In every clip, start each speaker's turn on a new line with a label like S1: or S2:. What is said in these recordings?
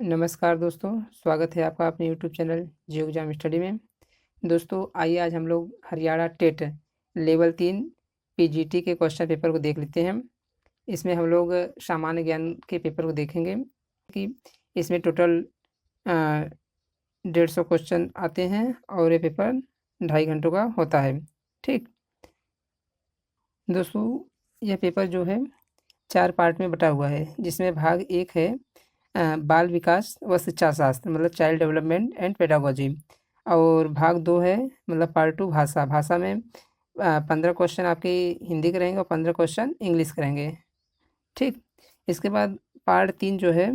S1: नमस्कार दोस्तों, स्वागत है आपका अपने यूट्यूब चैनल जियो एग्जाम स्टडी में। दोस्तों आइए आज हम लोग हरियाणा टेट लेवल 3 पीजीटी के क्वेश्चन पेपर को देख लेते हैं। इसमें हम लोग सामान्य ज्ञान के पेपर को देखेंगे कि इसमें टोटल 150 क्वेश्चन आते हैं और ये पेपर 2.5 घंटों का होता है। ठीक दोस्तों, यह पेपर जो है 4 पार्ट में बटा हुआ है, जिसमें भाग 1 है बाल विकास व शिक्षा शास्त्र मतलब चाइल्ड डेवलपमेंट एंड पेडागोजी, और भाग 2 है मतलब पार्ट 2 भाषा में 15 क्वेश्चन आपके हिंदी के रहेंगे और 15 क्वेश्चन इंग्लिश के रहेंगे। ठीक, इसके बाद पार्ट 3 जो है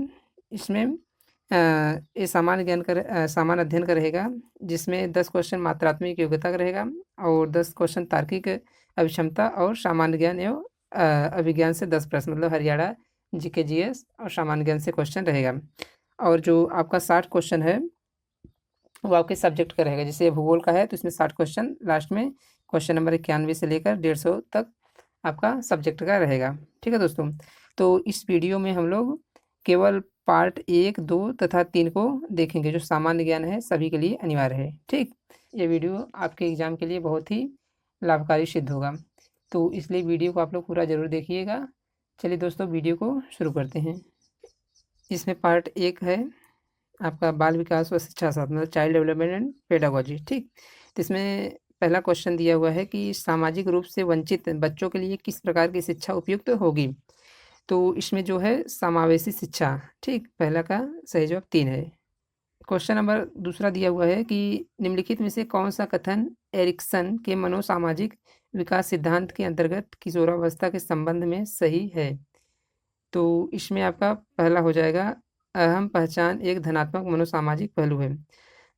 S1: इसमें ये सामान्य अध्ययन का रहेगा, जिसमें 10 क्वेश्चन मात्रात्मक योग्यता का रहेगा और 10 क्वेश्चन तार्किक अभिक्षमता और सामान्य ज्ञान एवं अभिज्ञान से 10 प्रश्न मतलब हरियाणा जीके जीएस और सामान्य ज्ञान से क्वेश्चन रहेगा। और जो आपका 60 क्वेश्चन है वो आपके सब्जेक्ट का रहेगा। जैसे भूगोल का है तो इसमें 60 क्वेश्चन लास्ट में क्वेश्चन नंबर 91 से लेकर 150 तक आपका सब्जेक्ट का रहेगा। ठीक है दोस्तों, तो इस वीडियो में हम लोग केवल पार्ट 1, 2 तथा 3 को देखेंगे, जो सामान्य ज्ञान है सभी के लिए अनिवार्य है। ठीक, ये वीडियो आपके एग्जाम के लिए बहुत ही लाभकारी सिद्ध होगा, तो इसलिए वीडियो को आप लोग पूरा ज़रूर देखिएगा। चलिए दोस्तों, वीडियो को शुरू करते हैं। इसमें पार्ट 1 है आपका बाल विकास व शिक्षा शास्त्र मतलब चाइल्ड डेवलपमेंट एंड पेडागोजी। ठीक, तो इसमें पहला क्वेश्चन दिया हुआ है कि सामाजिक रूप से वंचित बच्चों के लिए किस प्रकार की शिक्षा उपयुक्त होगी। तो इसमें जो है समावेशी शिक्षा। ठीक, पहला का सही जवाब 3 है। क्वेश्चन नंबर दूसरा दिया हुआ है कि निम्नलिखित में से कौन सा कथन एरिक्सन के मनोसामाजिक विकास सिद्धांत के अंतर्गत किशोरावस्था के संबंध में सही है। तो इसमें आपका पहला हो जाएगा, अहम पहचान एक धनात्मक मनोसामाजिक पहलू है।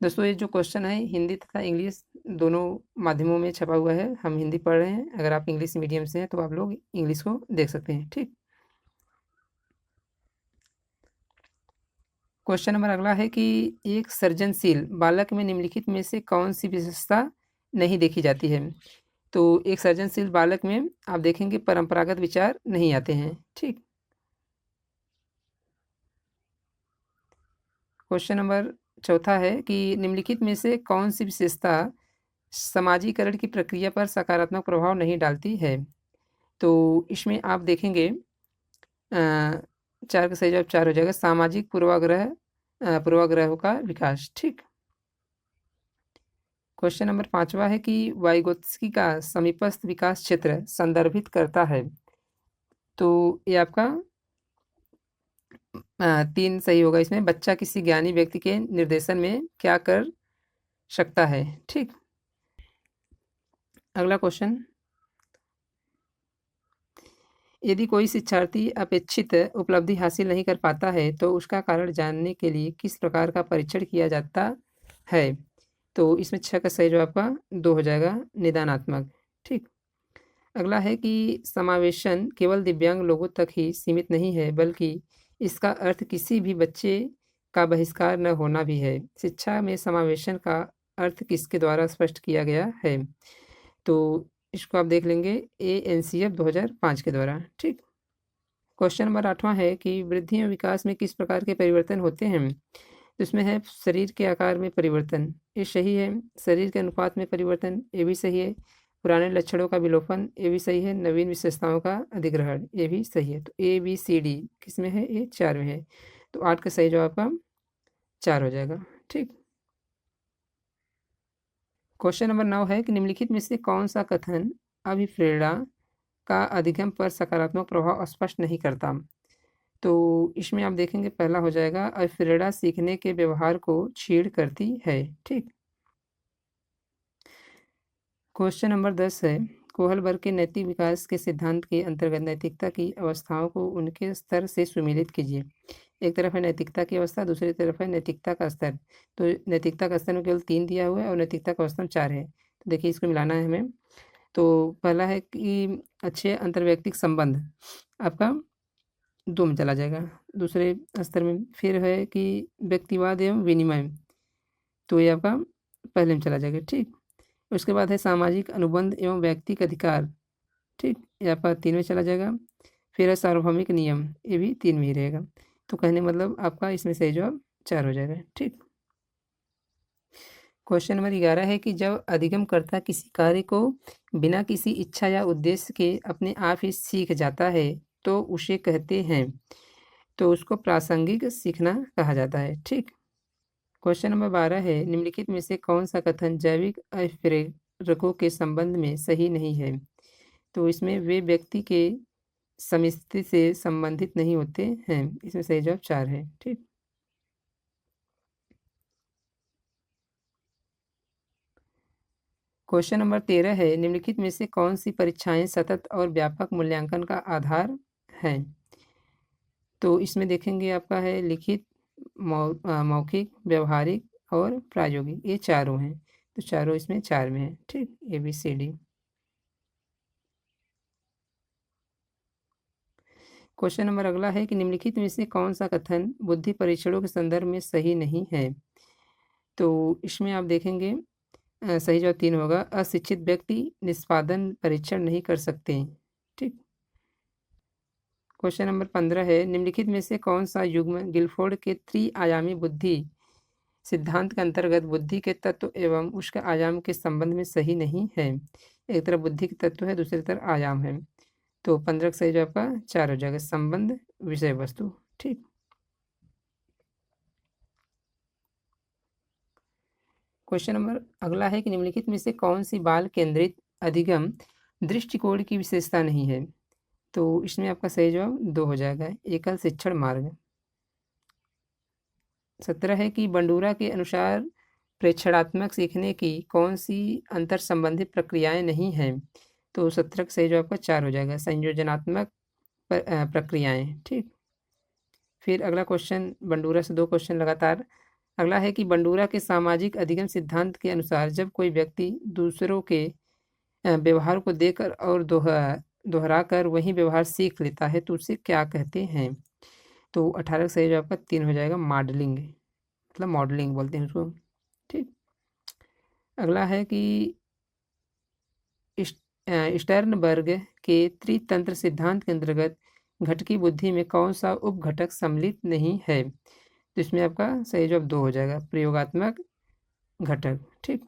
S1: दोस्तों ये जो क्वेश्चन है हिंदी तथा इंग्लिश दोनों माध्यमों में छपा हुआ है। हम हिंदी पढ़ रहे हैं, अगर आप इंग्लिश मीडियम से हैं तो आप लोग इंग्लिश को देख सकते हैं। ठीक, क्वेश्चन नंबर अगला है कि एक सृजनशील बालक में निम्नलिखित में से कौन सी विशेषता नहीं देखी जाती है। तो एक सृजनशील बालक में आप देखेंगे परंपरागत विचार नहीं आते हैं। ठीक, क्वेश्चन नंबर चौथा है कि निम्नलिखित में से कौन सी विशेषता समाजीकरण की प्रक्रिया पर सकारात्मक प्रभाव नहीं डालती है। तो इसमें आप देखेंगे 4 का सही जवाब 4 हो जाएगा, सामाजिक पूर्वाग्रहों का विकास। ठीक, क्वेश्चन नंबर 5वां है कि वाइगोत्स्की का समीपस्थ विकास क्षेत्र संदर्भित करता है। तो ये आपका 3 सही होगा। इसमें बच्चा किसी ज्ञानी व्यक्ति के निर्देशन में क्या कर सकता है। ठीक, अगला क्वेश्चन, यदि कोई शिक्षार्थी अपेक्षित उपलब्धि हासिल नहीं कर पाता है तो उसका कारण जानने के लिए किस प्रकार का परीक्षण किया जाता है। तो इसमें 6 का सही जवाब का 2 हो जाएगा, निदानात्मक। ठीक, अगला है कि समावेशन केवल दिव्यांग लोगों तक ही सीमित नहीं है, बल्कि इसका अर्थ किसी भी बच्चे का बहिष्कार न होना भी है। शिक्षा में समावेशन का अर्थ किसके द्वारा स्पष्ट किया गया है। तो इसको आप देख लेंगे ANCF 2005 के द्वारा। ठीक, क्वेश्चन नंबर 8वां है कि वृद्धि एवं विकास में किस प्रकार के परिवर्तन होते हैं। तो इसमें है शरीर के आकार में परिवर्तन, ये सही है। शरीर के अनुपात में परिवर्तन, ये भी सही है। पुराने लक्षणों का विलोपन, ये भी सही है। नवीन विशेषताओं का अधिग्रहण, ये भी सही है। तो ABCD किस में है, ये 4 में है। तो 8 का सही जवाब का 4 हो जाएगा। ठीक, क्वेश्चन नंबर 9 है कि निम्नलिखित में से कौन सा कथन अभिप्रेरणा का अधिगम पर सकारात्मक प्रभाव स्पष्ट नहीं करता। तो इसमें आप देखेंगे पहला हो जाएगा, अभिप्रेरणा सीखने के व्यवहार को छीड़ करती है। ठीक, क्वेश्चन नंबर 10 है, कोहलबर्ग के नैतिक विकास के सिद्धांत के अंतर्गत नैतिकता की अवस्थाओं को उनके स्तर से सुमेलित कीजिए। एक तरफ है नैतिकता की अवस्था, दूसरी तरफ है नैतिकता का स्तर। तो नैतिकता का स्तर में केवल 3 दिया हुआ है और नैतिकता का अवस्था में 4 है। तो देखिए इसको मिलाना है हमें। तो पहला है कि अच्छे अंतर्वैयक्तिक संबंध आपका 2 में चला जाएगा। दूसरे स्तर में फिर है कि व्यक्तिवाद एवं विनिमय, तो ये आपका पहले में चला जाएगा। ठीक, उसके बाद है सामाजिक अनुबंध एवं व्यक्तिक अधिकार। ठीक, ये आपका 3 में चला जाएगा। फिर है सार्वभौमिक नियम, ये भी 3 में ही रहेगा। तो कहने मतलब आपका इसमें सही जवाब 4 हो जाएगा। ठीक। क्वेश्चन नंबर 11 है कि जब अधिगमकर्ता किसी कार्य को बिना किसी इच्छा या उद्देश्य के अपने आप ही सीख जाता है तो उसे कहते हैं, तो उसको प्रासंगिक सीखना कहा जाता है। ठीक। क्वेश्चन नंबर 12 है निम्नलिखित में से कौन सा कथन जैविक अभिप्रेरकों के संबंध में सही नहीं है? तो इसमें वे व्यक्ति के समस्थिति से संबंधित नहीं होते हैं। इसमें सही जवाब 4 है। ठीक। क्वेश्चन नंबर 13 है निम्नलिखित में से कौन सी परीक्षाएं सतत और व्यापक मूल्यांकन का आधार हैं? तो इसमें देखेंगे आपका है लिखित, मौखिक, व्यवहारिक और प्रायोगिक, ये चारों हैं। तो चारों इसमें 4 में है। ठीक, ABCD। क्वेश्चन नंबर अगला है कि निम्नलिखित में से कौन सा कथन बुद्धि परीक्षणों के संदर्भ में सही नहीं है? तो इसमें आप देखेंगे सही जवाब 3 होगा। अशिक्षित व्यक्ति निष्पादन परीक्षण नहीं कर सकते। ठीक। क्वेश्चन नंबर 15 है निम्नलिखित में से कौन सा युग्म गिलफोर्ड के त्रि-आयामी बुद्धि सिद्धांत के अंतर्गत बुद्धि के तत्व एवं उसके आयाम के संबंध में सही नहीं है? एक तरफ बुद्धि के तत्व है, दूसरी तरफ आयाम है। तो 15 का सही जवाब आपका 4 हो जाएगा, संबंध विषय वस्तु। ठीक। क्वेश्चन नंबर अगला है कि निम्नलिखित में से कौन सी बाल केंद्रित अधिगम दृष्टिकोण की विशेषता नहीं है? तो इसमें आपका सही जवाब 2 हो जाएगा, एकल शिक्षण मार्ग। 17 है कि बंडूरा के अनुसार प्रेक्षणात्मक सीखने की कौन सी अंतर संबंधित प्रक्रियाएं नहीं हैं? तो 17 का सही जवाब आपका 4 हो जाएगा, संयोजनात्मक प्रक्रियाएं। ठीक। फिर अगला क्वेश्चन बंडूरा से 2 क्वेश्चन लगातार। अगला है कि बंडूरा के सामाजिक अधिगम सिद्धांत के अनुसार जब कोई व्यक्ति दूसरों के व्यवहार को देखकर और दोहरा कर वही व्यवहार सीख लेता है तो उसे क्या कहते हैं? तो 18 का सही जवाब आपका 3 हो जाएगा, मॉडलिंग, मतलब मॉडलिंग बोलते हैं उसको। ठीक। अगला है कि स्टर्नबर्ग के त्रितंत्र सिद्धांत के अंतर्गत घटकी बुद्धि में कौन सा उपघटक सम्मिलित नहीं है? तो इसमें आपका सही जवाब 2 हो जाएगा, प्रयोगात्मक घटक। ठीक।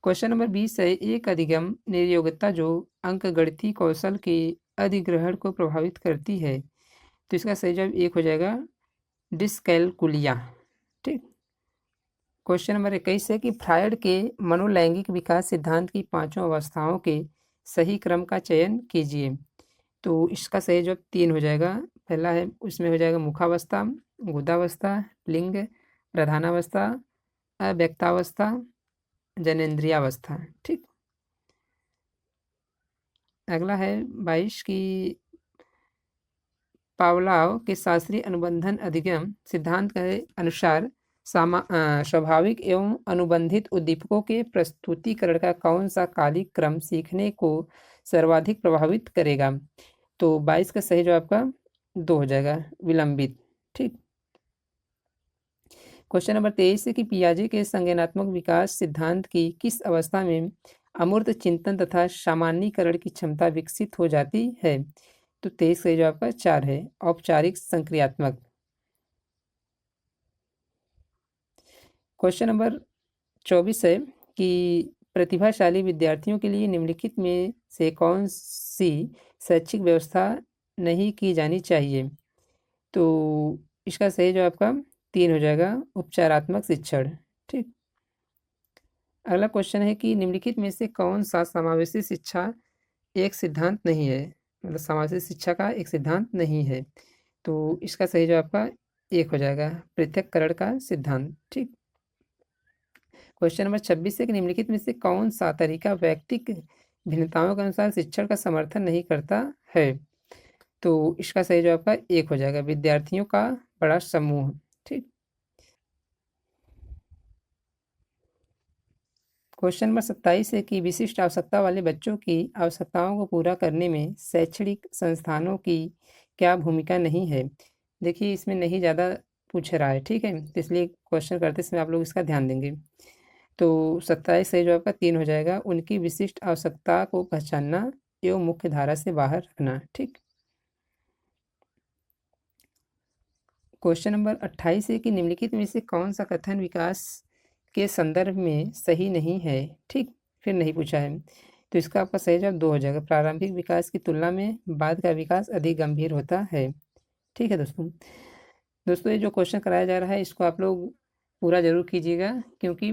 S1: क्वेश्चन नंबर 20 है एक अधिगम निर्योग्यता जो अंकगणितीय कौशल के अधिग्रहण को प्रभावित करती है। तो इसका सही जवाब 1 हो जाएगा, डिस्कैलकुलिया। ठीक। क्वेश्चन नंबर 21 है कि फ्रायड के मनोलैंगिक विकास सिद्धांत की 5 अवस्थाओं के सही क्रम का चयन कीजिए। तो इसका सही जवाब 3 हो जाएगा। पहला है उसमें हो जाएगा मुखावस्था, गुदावस्था, लिंग, प्रधानावस्था, अव्यक्तावस्था, जनेंद्रियावस्था। ठीक। अगला है 22 की पावलाव के शास्त्रीय अनुबंधन अधिगम सिद्धांत के अनुसार स्वाभाविक एवं अनुबंधित उद्दीपकों के प्रस्तुतिकरण का कौन सा कालिक क्रम सीखने को सर्वाधिक प्रभावित करेगा? तो 22 का सही जवाब आपका 2 हो जाएगा, विलंबित। ठीक। क्वेश्चन नंबर 23 है कि पियाजे के संज्ञानात्मक विकास सिद्धांत की किस अवस्था में अमूर्त चिंतन तथा सामान्यीकरण की क्षमता विकसित हो जाती है? तो 23 सही जवाब आपका 4 है, औपचारिक संक्रियात्मक। क्वेश्चन नंबर 24 है कि प्रतिभाशाली विद्यार्थियों के लिए निम्नलिखित में से कौन सी शैक्षिक व्यवस्था नहीं की जानी चाहिए? तो इसका सही जवाब आपका 3 हो जाएगा, उपचारात्मक शिक्षण। ठीक। अगला क्वेश्चन है कि निम्नलिखित में से कौन सा समावेशी शिक्षा एक सिद्धांत नहीं है? मतलब समावेशी शिक्षा का एक सिद्धांत नहीं है। तो इसका सही जवाब आपका 1 हो जाएगा, पृथक्करण का सिद्धांत। ठीक। क्वेश्चन नंबर 26 है कि निम्नलिखित में से कौन सा तरीका व्यक्तिक भिन्नताओं के अनुसार शिक्षण का समर्थन नहीं करता है? तो इसका सही जवाब आपका 1 हो जाएगा, विद्यार्थियों का बड़ा समूह। ठीक। क्वेश्चन नंबर 27 है कि विशिष्ट आवश्यकता वाले बच्चों की आवश्यकताओं को पूरा करने में शैक्षणिक संस्थानों की क्या भूमिका नहीं है? देखिए इसमें नहीं ज़्यादा पूछ रहा है, ठीक है, तो इसलिए क्वेश्चन करते समय आप लोग इसका ध्यान देंगे। तो 27 सही जवाब का 3 हो जाएगा, उनकी विशिष्ट आवश्यकता को पहचानना एवं मुख्य धारा से बाहर रखना। ठीक। क्वेश्चन नंबर 28 है कि निम्नलिखित में से कौन सा कथन विकास के संदर्भ में सही नहीं है। ठीक, फिर नहीं पूछा है, तो इसका आपका सही जवाब 2 हो जाएगा। प्रारंभिक विकास की तुलना में बाद का विकास अधिक गंभीर होता है। ठीक है दोस्तों। दोस्तों ये जो क्वेश्चन कराया जा रहा है इसको आप लोग पूरा जरूर कीजिएगा, क्योंकि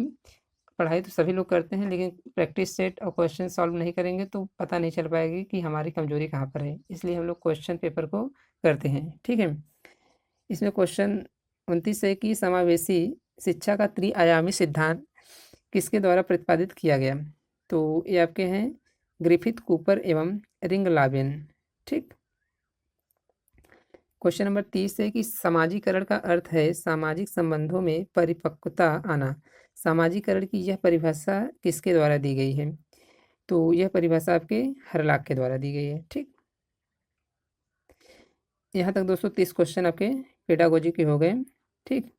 S1: पढ़ाई तो सभी लोग करते हैं, लेकिन प्रैक्टिस सेट और क्वेश्चन सॉल्व नहीं करेंगे तो पता नहीं चल पाएगी कि हमारी कमजोरी कहाँ पर है। इसलिए हम लोग क्वेश्चन पेपर को करते हैं। ठीक है, इसमें क्वेश्चन 29 है कि समावेशी शिक्षा का त्रिआयामी सिद्धांत किसके द्वारा प्रतिपादित किया गया। तो ये आपके हैं ग्रिफिथ, कूपर एवं रिंगलावेन। ठीक, क्वेश्चन नंबर 30 है कि सामाजिकरण का अर्थ है सामाजिक संबंधों में परिपक्वता आना। सामाजिकरण की यह परिभाषा किसके द्वारा दी गई है। तो यह परिभाषा आपके हरलाक के द्वारा दी गई है। ठीक, यहाँ तक दोस्तों 30 क्वेश्चन आपके पेडागोजी के हो गए। ठीक,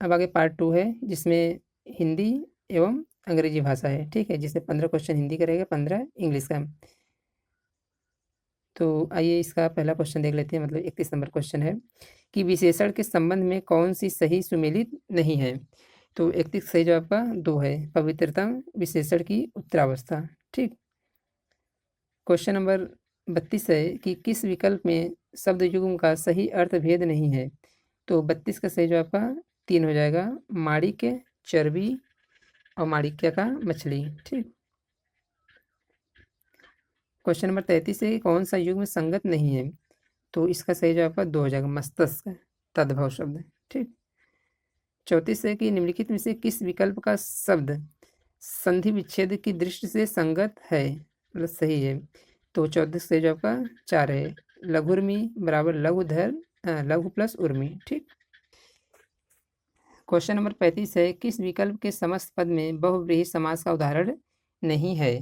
S1: अब आगे पार्ट 2 है जिसमें हिंदी एवं अंग्रेजी भाषा है। ठीक है, जिसमें 15 क्वेश्चन हिंदी का रहेगा, 15 इंग्लिश का। तो आइए इसका पहला क्वेश्चन देख लेते हैं, मतलब 31 नंबर क्वेश्चन है कि विशेषण के संबंध में कौन सी सही सुमेलित नहीं है। तो 31 सही जवाब का 2 है, पवित्रतम विशेषण की उत्तरावस्था। ठीक, क्वेश्चन नंबर 32 है कि किस विकल्प में शब्द युग्म का सही अर्थ भेद नहीं है। तो 32 का सही जवाब का 3 हो जाएगा, माणिक्य, चर्बी और माणिक्य का मछली। ठीक, क्वेश्चन नंबर 33 है कि कौन सा युग्म संगत नहीं है। तो इसका सही जवाब का 2 हो जाएगा, मस्तिष्क, तद्भव शब्द। ठीक, 34 है कि निम्नलिखित में से किस विकल्प का शब्द संधि विच्छेद की दृष्टि से संगत है, मतलब सही है। तो 34 सही जवाब का 4 है, लघुर्मी बराबर लघुधर, लघु प्लस उर्मी। ठीक, क्वेश्चन नंबर 35 है किस विकल्प के समस्त पद में बहुव्रीहि समास का उदाहरण नहीं है।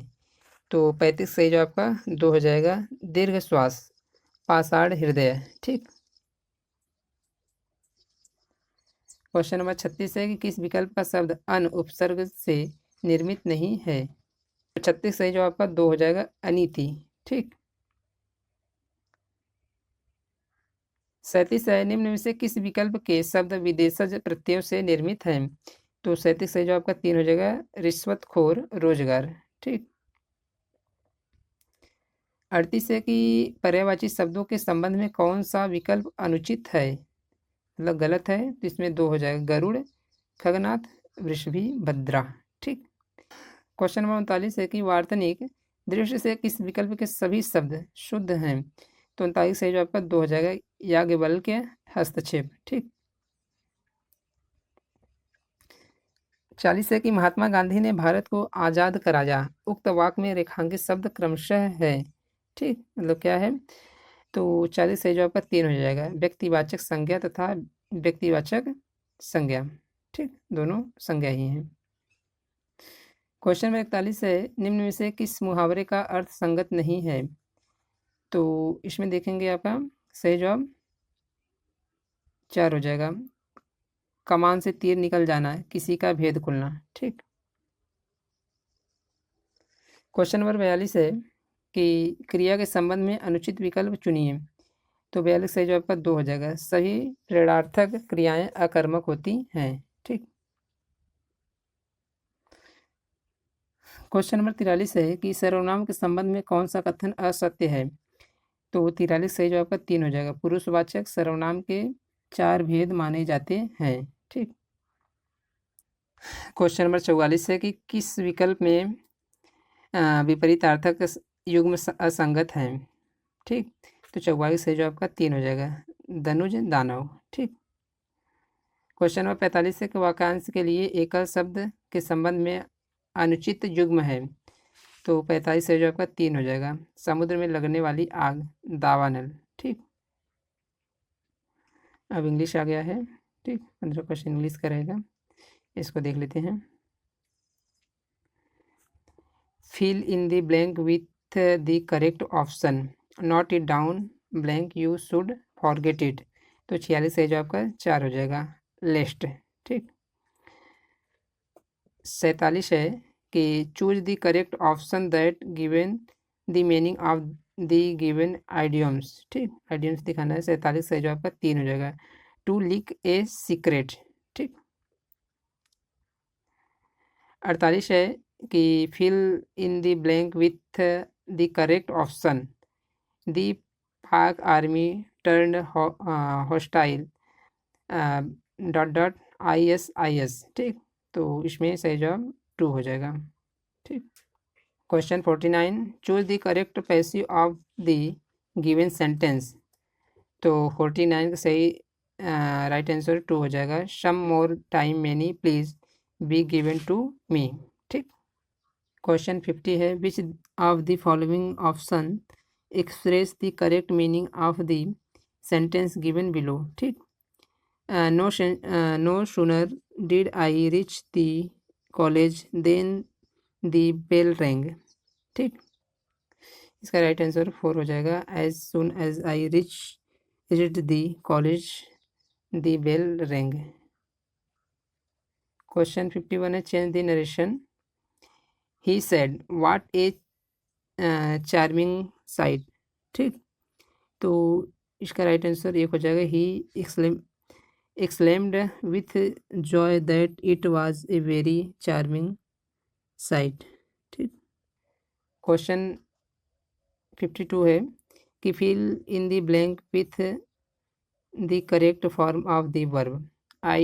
S1: तो 35 सही जवाब का 2 हो जाएगा, दीर्घ श्वास, पाषाण हृदय। ठीक, क्वेश्चन नंबर 36 है कि किस विकल्प का शब्द अन उपसर्ग से निर्मित नहीं है। तो 36 सही जवाब का 2 हो जाएगा, अनीति। ठीक, 37 है निम्न में से किस विकल्प के शब्द विदेशज प्रत्ययों से निर्मित हैं। तो 37 सही जवाब का 3 हो जाएगा, रिश्वतखोर, रोजगार। ठीक, 38 है कि पर्यायवाची शब्दों के संबंध में कौन सा विकल्प अनुचित है, मतलब गलत है। तो इसमें 2 हो जाएगा, गरुड़, खगनाथ, वृषभी, भद्रा। ठीक, क्वेश्चन नंबर 39 है कि वार्तनिक दृष्टि से किस विकल्प के सभी शब्द शुद्ध हैं। तो 39 सही जवाब का 2 हो जाएगा, याज्ञवल्क्य, हस्तक्षेप। ठीक, 40 है कि महात्मा गांधी ने भारत को आज़ाद कराया, उक्त वाक्य में रेखांकित शब्द क्रमशः है। ठीक, मतलब क्या है। तो 40 सही जवाब का 3 हो जाएगा, व्यक्तिवाचक संज्ञा तथा व्यक्तिवाचक संज्ञा। ठीक, दोनों संज्ञा ही हैं। क्वेश्चन नंबर 41 है निम्न में से किस मुहावरे का अर्थ संगत नहीं है। तो इसमें देखेंगे आपका सही जवाब 4 हो जाएगा, कमान से तीर निकल जाना, किसी का भेद खुलना। ठीक, क्वेश्चन नंबर 42 है कि क्रिया के संबंध में अनुचित विकल्प चुनिए। तो 42 सही जवाब का 2 हो जाएगा, सही प्रेरणार्थक क्रियाएं अकर्मक होती हैं। ठीक, क्वेश्चन नंबर 43 है कि सर्वनाम के संबंध में कौन सा कथन असत्य है। तो 43 सही जवाब का 3 हो जाएगा, पुरुषवाचक सर्वनाम के 4 भेद माने जाते हैं। ठीक, क्वेश्चन नंबर 44 है कि किस विकल्प में विपरीतार्थक युग्म असंगत हैं। ठीक, तो 44 सही जवाब का 3 हो जाएगा, धनुज, दानव। ठीक, क्वेश्चन नंबर 45 है कि वाक्यांश के लिए एकल शब्द के संबंध में अनुचित युग्म है। तो 45 सही जवाब का 3 हो जाएगा, समुद्र में लगने वाली आग, दावानल। ठीक, अब इंग्लिश आ गया है। ठीक, 15 क्वेश्चन इंग्लिश का रहेगा, इसको देख लेते हैं। Fill in the blank with the correct option, note it down blank, you should forget it. तो 46 सही जवाब का 4 हो जाएगा, लेस्ट। ठीक, 47 है कि choose the correct option that given the meaning of the given idioms, ठीक, आइडियम्स दिखाना है। 47 सही जवाब का 3 हो जाएगा। टू लीक ए सीक्रेट, ठीक। 48 है कि fill in the blank with the correct option. The Pak army turn hostile dot dot ISIS, ठीक। तो इसमें सही जवाब 2 हो जाएगा, ठीक। Question 49, choose the correct passive of the given sentence. तो 49 का सही राइट आंसर 2 हो जाएगा। Some more time many please be given to me, ठीक। क्वेश्चन 50 है, which of the following option express the correct meaning of the sentence given below, ठीक। No sooner did I reach the college than the bell rang, ठीक। इसका right answer 4 हो जाएगा। As soon as I reached the college the bell rang। Question 51 है, change the narration. He said what a charming sight, ठीक। तो इसका right answer 1 हो जाएगा। He exclaimed with joy that it was a very charming sight, ठीक। Question 52 है कि fill in the blank with the correct form of the verb। I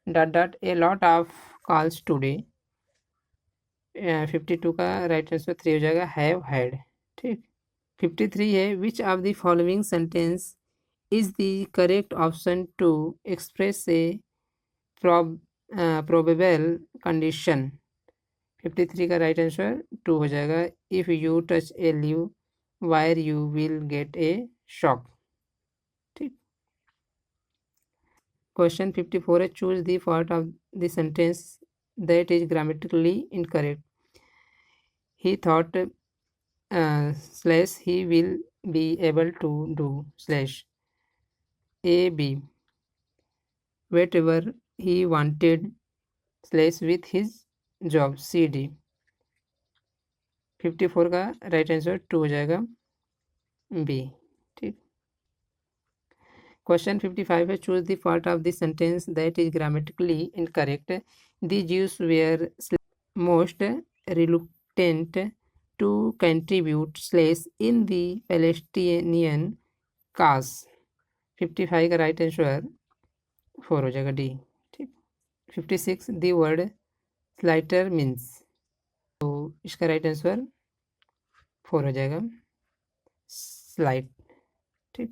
S1: dot dot a lot of calls today। 52 का right answer 3 हो जाएगा, have had, ठीक। 53 है, which of the following sentence is the correct option to express a probable condition। 53 का right answer 2 हो जाएगा। If you touch a live wire you will get a shock, ठीक। Question 54 है, choose the part of the sentence that is grammatically incorrect. He thought slash he will be able to do slash A B whatever he wanted slash with his job CD। 54 का right answer 2 हो जाएगा, B, ठीक। Question 55 है, choose the part of the sentence that is grammatically incorrect. The Jews were most reluctant to contribute less in the Palestinian cause. 55 का right answer 4 हो जाएगा, D, ठीक। 56 the word स्लाइटर means. तो इसका राइट आंसर 4 हो जाएगा, slide, ठीक।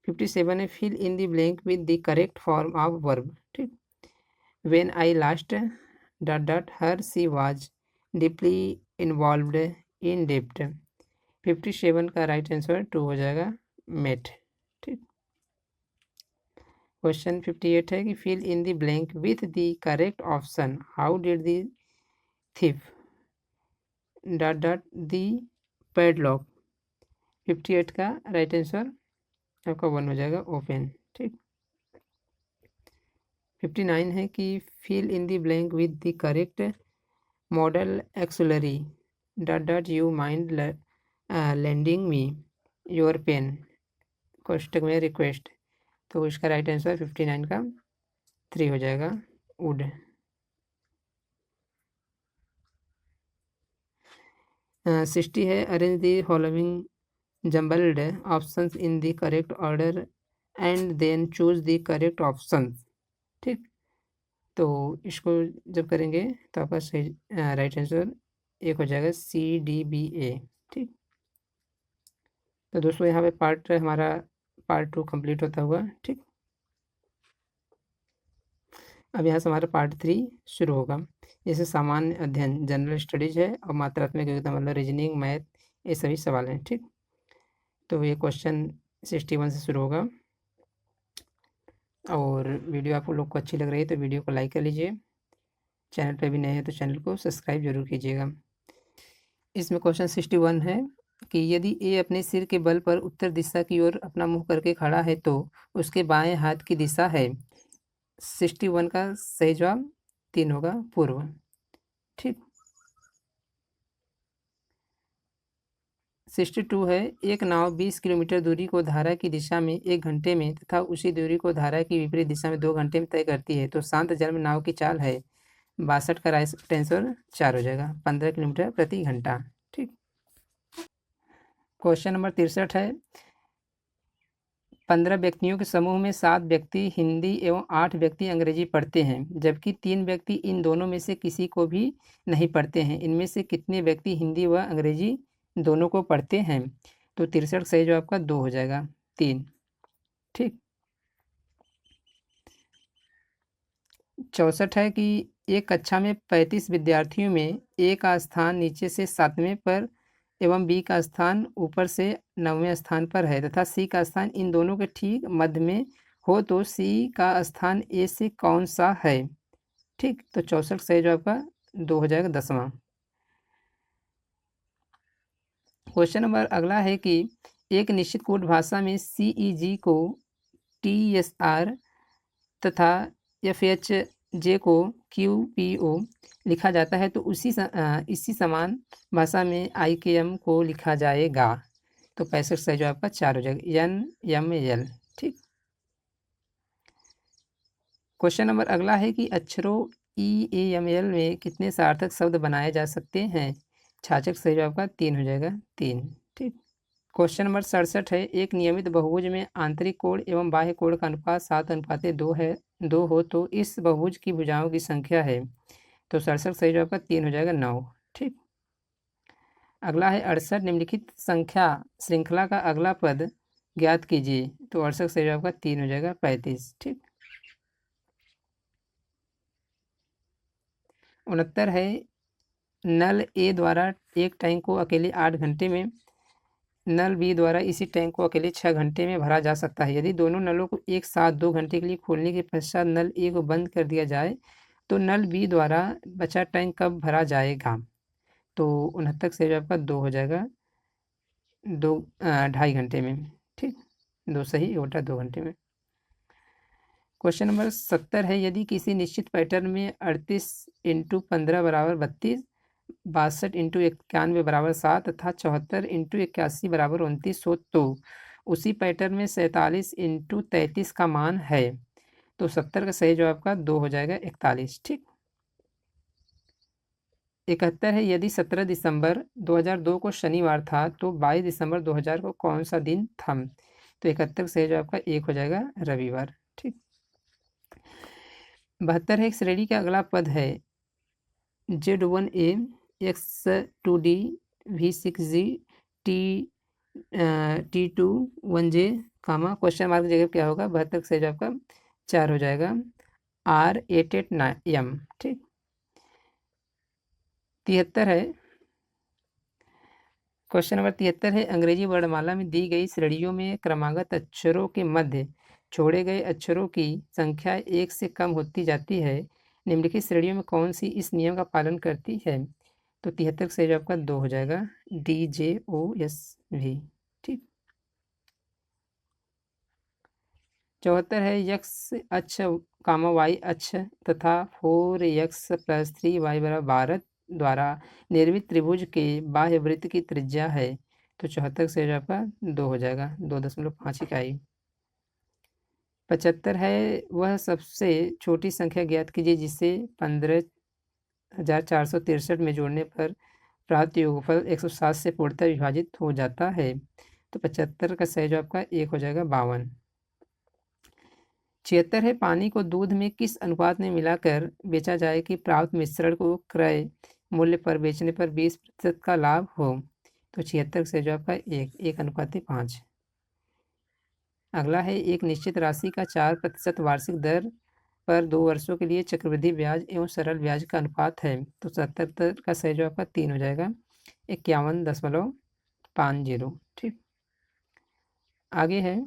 S1: 57 है, fill in the blank with the correct form of verb, ठीक। When I last dot dot her she was deeply involved in डेब्ट। 57 का राइट आंसर 2 हो जाएगा, मेट, ठीक। क्वेश्चन 58 है कि fill in the blank with the correct option. How did the thief dot dot the padlock. 58 का right answer आपका 1 हो जाएगा, ओपन, ठीक। 59 है कि fill in the blank with the correct modal auxiliary dot dot you mind lending me your pen कोष्टक में request. तो इसका राइट आंसर 59 का 3 हो जाएगा, वुड। 60 है, arrange the following jumbled options in the correct order and then choose the correct option, ठीक। तो इसको जब करेंगे तो आपका सही राइट आंसर 1 हो जाएगा, CDBA, ठीक। तो दोस्तों यहाँ पे हमारा पार्ट 2 कंप्लीट होता हुआ, ठीक। अब यहाँ से हमारा पार्ट 3 शुरू होगा। जैसे सामान्य अध्ययन जनरल स्टडीज है और मात्रात्मक योग्यता मतलब रीजनिंग, मैथ, ये सभी सवाल हैं, ठीक। तो ये क्वेश्चन 61 से शुरू होगा। और वीडियो आप लोग को अच्छी लग रही है तो वीडियो को लाइक कर लीजिए। चैनल पे भी नए हैं तो चैनल को सब्सक्राइब जरूर कीजिएगा। इसमें क्वेश्चन 61 है कि यदि ए अपने सिर के बल पर उत्तर दिशा की ओर अपना मुंह करके खड़ा है तो उसके बाएं हाथ की दिशा है। 61 का सही जवाब 3 होगा, पूर्व, ठीक। 62 है, एक नाव 20 किलोमीटर दूरी को धारा की दिशा में 1 घंटे में तथा उसी दूरी को धारा की विपरीत दिशा में 2 घंटे में तय करती है, तो शांत जल में नाव की चाल है 62 का राइट आंसर 4 हो जाएगा, 15 किलोमीटर प्रति घंटा। ठीक। क्वेश्चन नंबर 63 है, 15 व्यक्तियों के समूह में 7 व्यक्ति हिंदी एवं 8 व्यक्ति अंग्रेजी पढ़ते हैं, जबकि 3 व्यक्ति इन दोनों में से किसी को भी नहीं पढ़ते हैं। इनमें से कितने व्यक्ति हिंदी व अंग्रेजी दोनों को पढ़ते हैं? तो 63 सही जवाब आपका 2 हो जाएगा, 3। ठीक। 64 है कि एक कक्षा में 35 विद्यार्थियों में ए का स्थान नीचे से 7वें पर एवं बी का स्थान ऊपर से 9वें स्थान पर है तथा सी का स्थान इन दोनों के ठीक मध्य में हो, तो सी का स्थान ए से कौन सा है? ठीक। तो 64 सही जवाब का 2 हो जाएगा, 10वां। क्वेश्चन नंबर अगला है कि एक निश्चित कोड भाषा में CEG को TSR तथा FHJ को QPO लिखा जाता है, तो इसी समान भाषा में IKM को लिखा जाएगा। तो 65 सही जवाब आपका 4 हो जाएगा, NML। ठीक। क्वेश्चन नंबर अगला है कि अक्षरों EAML में कितने सार्थक शब्द बनाए जा सकते हैं? 66 सही जवाब आपका 3 हो जाएगा, 3। ठीक। क्वेश्चन नंबर 67 है, एक नियमित बहुभुज में आंतरिक कोण एवं बाह्य कोण का अनुपात 7:2 है, 2 हो, तो इस बहुभुज की भुजाओं की संख्या है। तो 67 सही जवाब का 3 हो जाएगा, 9। ठीक। अगला है 68, निम्नलिखित संख्या श्रृंखला का अगला पद ज्ञात कीजिए। तो 68 सही जवाब का 3 हो जाएगा, 35। ठीक। 69 है, नल ए द्वारा एक टैंक को अकेले 8 घंटे में, नल बी द्वारा इसी टैंक को अकेले 6 घंटे में भरा जा सकता है। यदि दोनों नलों को एक साथ 2 घंटे के लिए खोलने के पश्चात नल ए को बंद कर दिया जाए, तो नल बी द्वारा बचा टैंक कब भरा जाएगा? तो 69 से आपका 2 हो जाएगा, 2.5 घंटे में। ठीक। 2 सही, 2 घंटे में। क्वेश्चन नंबर 70 है, यदि किसी निश्चित पैटर्न में 38 × 15 = 32, 62 × 91 = 7 तथा 74 × 81 = 29 हो, तो उसी पैटर्न में 47 × 33 का मान है। तो 70 का सही जवाब का 2 हो जाएगा, 41। ठीक। 71 है, यदि 17 दिसंबर 2002 को शनिवार था, तो 22 दिसंबर 2000 को कौन सा दिन था? तो 71 सही जवाब का 1 हो जाएगा, रविवार। ठीक। 72 है, एक श्रेणी का अगला पद है Z1A X2D V6G T2 1J, question mark की जगह क्या होगा? 72 सही जवाब का 4 हो जाएगा, R889M। ठीक। 73 है, क्वेश्चन नंबर 73 है, अंग्रेजी वर्णमाला में दी गई श्रेणियों में क्रमागत अक्षरों के मध्य छोड़े गए अक्षरों की संख्या 1 से कम होती जाती है। निम्नलिखित श्रेणियों में कौन सी इस नियम का पालन करती है? तो 73 सही जवाब का 2 हो जाएगा, DJOSV। ठीक। 74 है, x अक्ष y अक्ष तथा 4x + 3y = 12 द्वारा निर्मित त्रिभुज के बाह्य वृत्त की त्रिज्या है। तो 74 से जो आपका 2 हो जाएगा, 2.5 इकाई। 75 है, वह सबसे छोटी संख्या ज्ञात कीजिए जिसे 15,463 में जोड़ने पर प्राप्त योगफल 107 से पूर्णतः विभाजित हो जाता है। तो 75 का सही जवाब आपका 1 हो जाएगा, 52। 76 है, पानी को दूध में किस अनुपात में मिलाकर बेचा जाए कि प्राप्त मिश्रण को क्रय मूल्य पर बेचने पर 20% का लाभ हो? तो 76 से जो आपका 1:5। अगला है, एक निश्चित राशि का 4% वार्षिक दर पर 2 वर्षों के लिए चक्रवृद्धि ब्याज एवं सरल ब्याज का अनुपात है। तो 77 का सही जवाब आपका 3 हो जाएगा, 51.50। ठीक। आगे है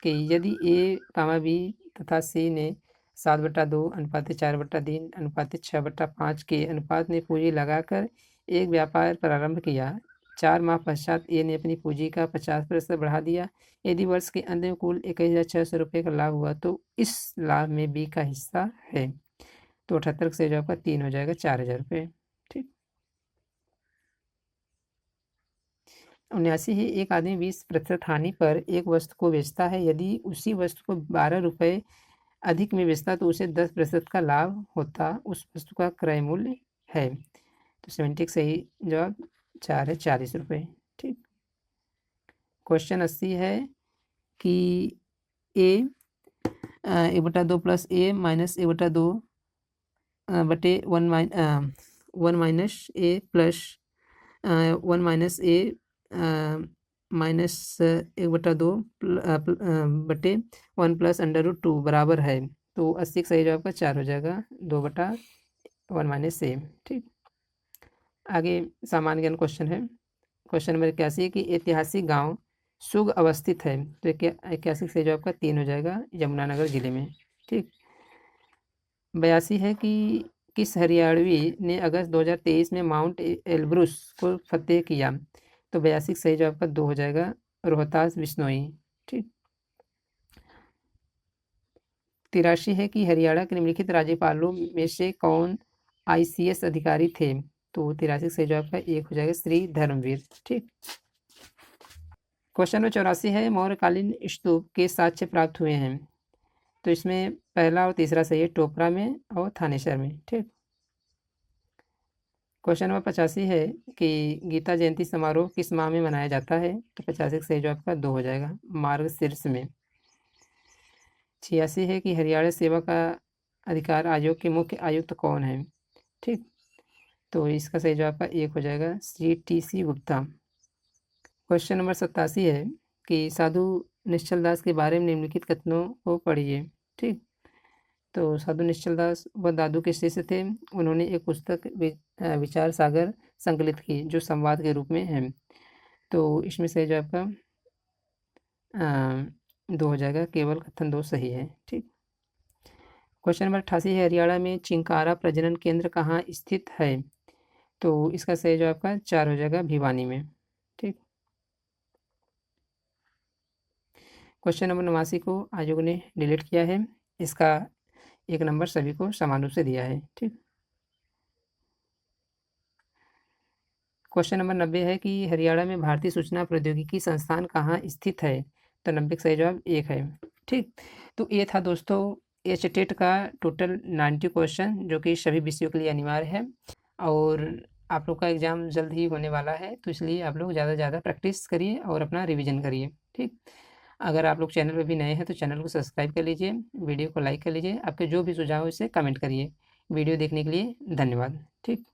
S1: कि यदि A, B तथा C ने 7/2 = 4/3 = 6/5 के अनुपात में पूंजी लगाकर एक व्यापार प्रारंभ किया। 4 माह पश्चात A ने अपनी पूंजी का 50% बढ़ा दिया। यदि वर्ष के अंत में कुल 21,600 रुपये का लाभ हुआ, तो इस लाभ में B का हिस्सा है। तो 78 से जो आपका 3 हो जाएगा, 4,000 रुपये। ठीक। 79 है, एक आदमी 20% हानि पर एक वस्तु को बेचता है। यदि उसी वस्तु को 12 रुपये अधिक में बेचता तो उसे 10% का लाभ होता। उस वस्तु का क्रय मूल्य है। तो 70 सही जवाब 4 है, 40 रुपये। ठीक। क्वेश्चन 80 है कि ए 1/2 प्लस ए माइनस 1/2 बटे 1 माइनस ए प्लस 1 माइनस ए माइनस 1/2 बटे 1 प्लस √2 बराबर है। तो 80 का सही जवाब का 4 हो जाएगा, 2/1 माइनस ए। ठीक। आगे सामान्य ज्ञान क्वेश्चन है। क्वेश्चन नंबर 81 कि ऐतिहासिक गांव सुग अवस्थित है। तो 81 सही जवाब का 3 हो जाएगा, यमुनानगर जिले में। ठीक। 82 है कि किस हरियाणवी ने अगस्त 2023 में माउंट एल्ब्रुस को फतेह किया। तो 82 सही जवाब का 2 हो जाएगा, रोहतास बिश्नोई। ठीक। 83 है कि हरियाणा के निम्नलिखित राज्यपालों में से कौन ICS अधिकारी थे। तो 83 सही जवाब का 1 हो जाएगा, श्री धर्मवीर। ठीक। क्वेश्चन नंबर 84 है मौर्यकालीन स्तूप के साक्ष्य प्राप्त हुए हैं। तो इसमें पहला और तीसरा सही है, टोपरा में और थानेसर में। ठीक। क्वेश्चन नंबर 85 है कि गीता जयंती समारोह किस माह में मनाया जाता है। तो 85 का सही जवाब का 2 हो जाएगा, मार्गशीर्ष में। 86 है कि हरियाणा सेवा का अधिकार आयोग के मुख्य आयुक्त कौन है। ठीक। तो इसका सही जवाब का 1 हो जाएगा, Shri TC Gupta. Question number 87 है कि साधु निश्चल दास के बारे में निम्नलिखित कथनों को पढ़िए। ठीक। तो साधु निश्चल दास व दादू के शिष्य थे। उन्होंने एक पुस्तक विचार सागर संकलित की जो संवाद के रूप में है। तो इसमें सही जवाब का 2 हो जाएगा, केवल कथन 2 सही है। ठीक। क्वेश्चन नंबर 88 है हरियाणा में चिंकारा प्रजनन केंद्र कहाँ स्थित है। तो इसका सही जवाब का 4 हो जाएगा, भिवानी में। ठीक। क्वेश्चन नंबर 89 को आयोग ने डिलीट किया है। इसका 1 नंबर सभी को समान रूप से दिया है। ठीक। क्वेश्चन नंबर 90 है कि हरियाणा में भारतीय सूचना प्रौद्योगिकी संस्थान कहाँ स्थित है। तो 90 का सही जवाब 1 है। ठीक। तो ये था दोस्तों HTET का टोटल 90 क्वेश्चन जो कि सभी विषयों के लिए अनिवार्य है। और आप लोग का एग्ज़ाम जल्द ही होने वाला है, तो इसलिए आप लोग ज़्यादा से ज़्यादा प्रैक्टिस करिए और अपना रिवीजन करिए। ठीक। अगर आप लोग चैनल पर भी नए हैं तो चैनल को सब्सक्राइब कर लीजिए, वीडियो को लाइक कर लीजिए। आपके जो भी सुझाव है उसे कमेंट करिए। वीडियो देखने के लिए धन्यवाद। ठीक।